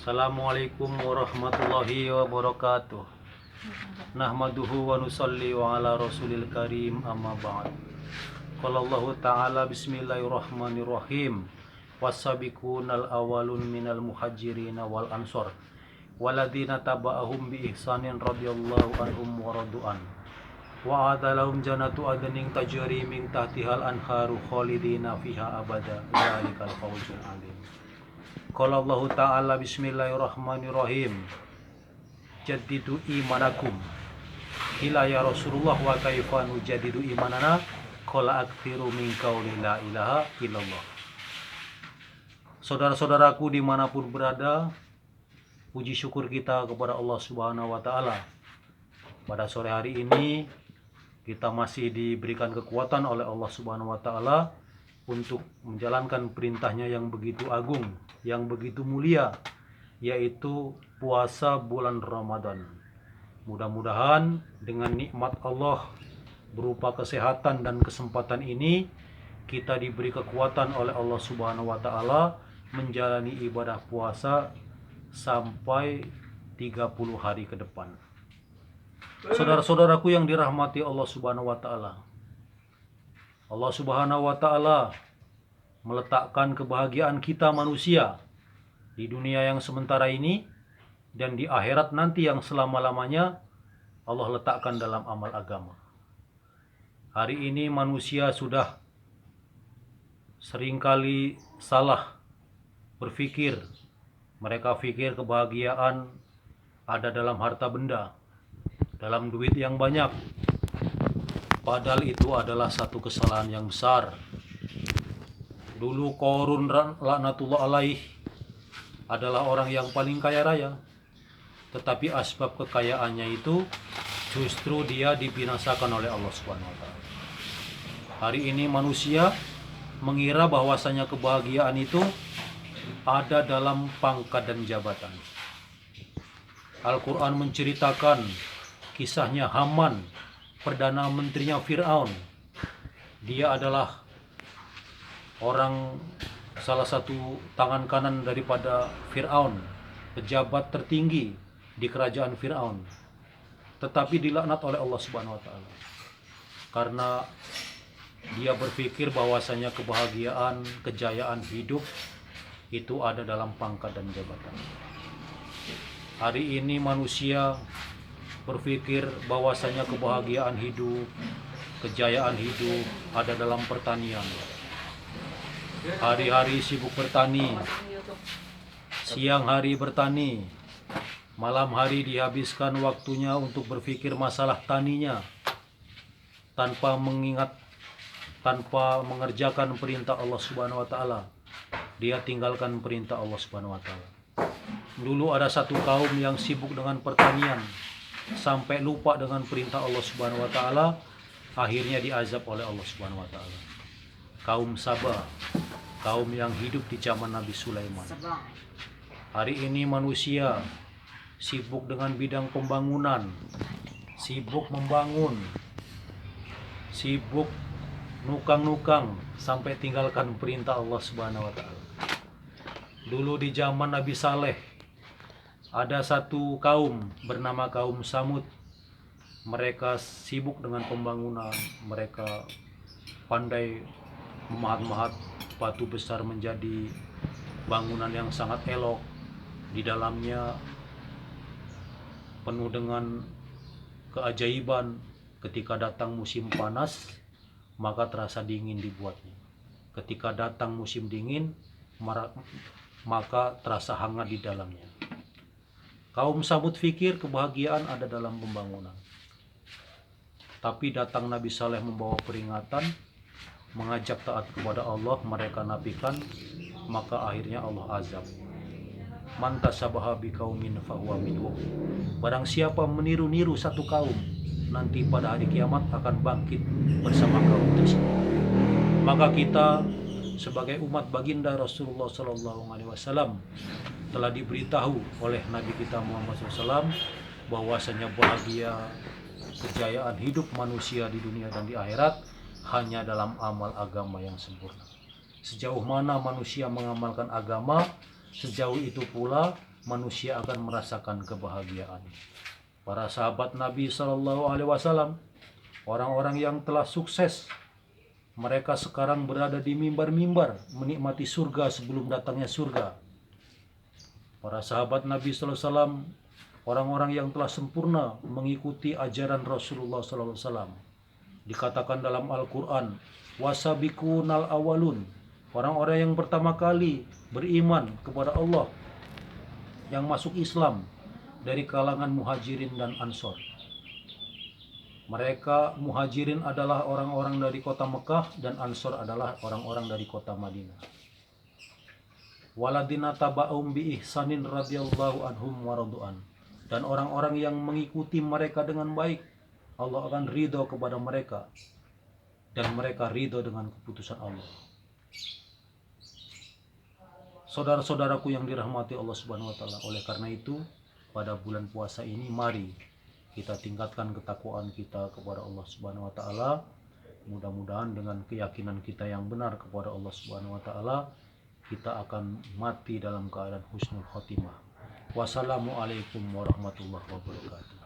Assalamualaikum warahmatullahi wabarakatuh. Nahmaduhu wa nusalli wa ala rasulil karim amma ba'd. Qala Allah ta'ala bismillahirrahmanirrahim. Wasabiqunal awalun minal muhajirin wal ansor waladina taba'ahum bi ihsanin radhiyallahu anhum wa radu'an. Wa adalahum jannatu adnin tajri min tahtihal anharu khalidina fiha abada. Dzalikal fawzul alim. Qala Allah ta'ala bismillahirrahmanirrahim. Jaddidu imanakum. Qila ya Rasulullah wa kaifa nujaddidu imanana? Qala aktsiru min qauli la ilaha illallah. Saudara-saudaraku dimanapun berada, puji syukur kita kepada Allah Subhanahu wa Ta'ala. Pada sore hari ini kita masih diberikan kekuatan oleh Allah Subhanahu wa Ta'ala untuk menjalankan perintahnya yang begitu agung, yang begitu mulia, yaitu puasa bulan Ramadan. Mudah-mudahan dengan nikmat Allah berupa kesehatan dan kesempatan ini, kita diberi kekuatan oleh Allah Subhanahu wa Ta'ala menjalani ibadah puasa sampai 30 hari ke depan. Saudara-saudaraku yang dirahmati Allah Subhanahu wa Ta'ala, Allah Subhanahu wa Ta'ala meletakkan kebahagiaan kita manusia di dunia yang sementara ini dan di akhirat nanti yang selama-lamanya Allah letakkan dalam amal agama. Hari ini manusia sudah seringkali salah berpikir. Mereka pikir kebahagiaan ada dalam harta benda, dalam duit yang banyak. Padahal itu adalah satu kesalahan yang besar. Dulu Qarun laknatullah alaih adalah orang yang paling kaya raya, tetapi asbab kekayaannya itu justru dia dibinasakan oleh Allah Subhanahu wa Ta'ala. Hari ini manusia mengira bahwasanya kebahagiaan itu ada dalam pangkat dan jabatan. Al-Quran menceritakan kisahnya Haman, Perdana Menterinya Fir'aun. Dia adalah salah satu tangan kanan daripada Fir'aun, pejabat tertinggi di kerajaan Fir'aun, tetapi dilaknat oleh Allah Subhanahu wa Ta'ala karena dia berpikir bahwasanya kebahagiaan, kejayaan hidup itu ada dalam pangkat dan jabatan. Hari ini manusia berpikir bahwasanya kebahagiaan hidup, kejayaan hidup ada dalam pertanian. Hari-hari sibuk bertani, siang hari bertani, malam hari dihabiskan waktunya untuk berpikir masalah taninya, tanpa mengerjakan perintah Allah Subhanahu wa Ta'ala. Dia tinggalkan perintah Allah Subhanahu wa Ta'ala. Dulu ada satu kaum yang sibuk dengan pertanian sampai lupa dengan perintah Allah Subhanahu wa Ta'ala, akhirnya diazab oleh Allah Subhanahu wa Ta'ala. Kaum Sabah, kaum yang hidup di zaman Nabi Sulaiman. Hari ini manusia sibuk dengan bidang pembangunan, sibuk membangun, sibuk nukang-nukang sampai tinggalkan perintah Allah Subhanahu wa Ta'ala. Dulu di zaman Nabi Saleh ada satu kaum bernama kaum Samud. Mereka sibuk dengan pembangunan, mereka pandai memahat-mahat batu besar menjadi bangunan yang sangat elok. Di dalamnya penuh dengan keajaiban. Ketika datang musim panas, maka terasa dingin dibuatnya. Ketika datang musim dingin, maka terasa hangat di dalamnya. Kaum Samud fikir kebahagiaan ada dalam pembangunan. Tapi datang Nabi Saleh membawa peringatan, mengajak taat kepada Allah, mereka nafikan, maka akhirnya Allah azab. Man tasabbaha biqaumin fahuwa minhum. Barang siapa meniru-niru satu kaum, nanti pada hari kiamat akan bangkit bersama kaum tersebut. Maka kita sebagai umat baginda Rasulullah SAW telah diberitahu oleh Nabi kita Muhammad SAW bahwasanya bahagia, kejayaan hidup manusia di dunia dan di akhirat hanya dalam amal agama yang sempurna. Sejauh mana manusia mengamalkan agama, sejauh itu pula manusia akan merasakan kebahagiaan. Para sahabat Nabi Shallallahu Alaihi Wasallam, orang-orang yang telah sukses, mereka sekarang berada di mimbar-mimbar menikmati surga sebelum datangnya surga. Para sahabat Nabi Sallallahu Alaihi Wasallam, orang-orang yang telah sempurna mengikuti ajaran Rasulullah Sallallahu Alaihi Wasallam. Dikatakan dalam Al-Quran, wasabiqunal awalun, orang-orang yang pertama kali beriman kepada Allah, yang masuk Islam dari kalangan muhajirin dan ansor. Mereka muhajirin adalah orang-orang dari kota Mekah dan ansor adalah orang-orang dari kota Madinah. Waladina taba'um bi ihsanin radhiyallahu anhum waradu'an, dan orang-orang yang mengikuti mereka dengan baik, Allah akan ridho kepada mereka dan mereka ridho dengan keputusan Allah. Saudara-saudaraku yang dirahmati Allah Subhanahu wa taala, oleh karena itu pada bulan puasa ini mari kita tingkatkan ketakwaan kita kepada Allah Subhanahu wa taala. Mudah-mudahan dengan keyakinan kita yang benar kepada Allah Subhanahu wa taala, kita akan mati dalam keadaan husnul khotimah. Wassalamualaikum warahmatullahi wabarakatuh.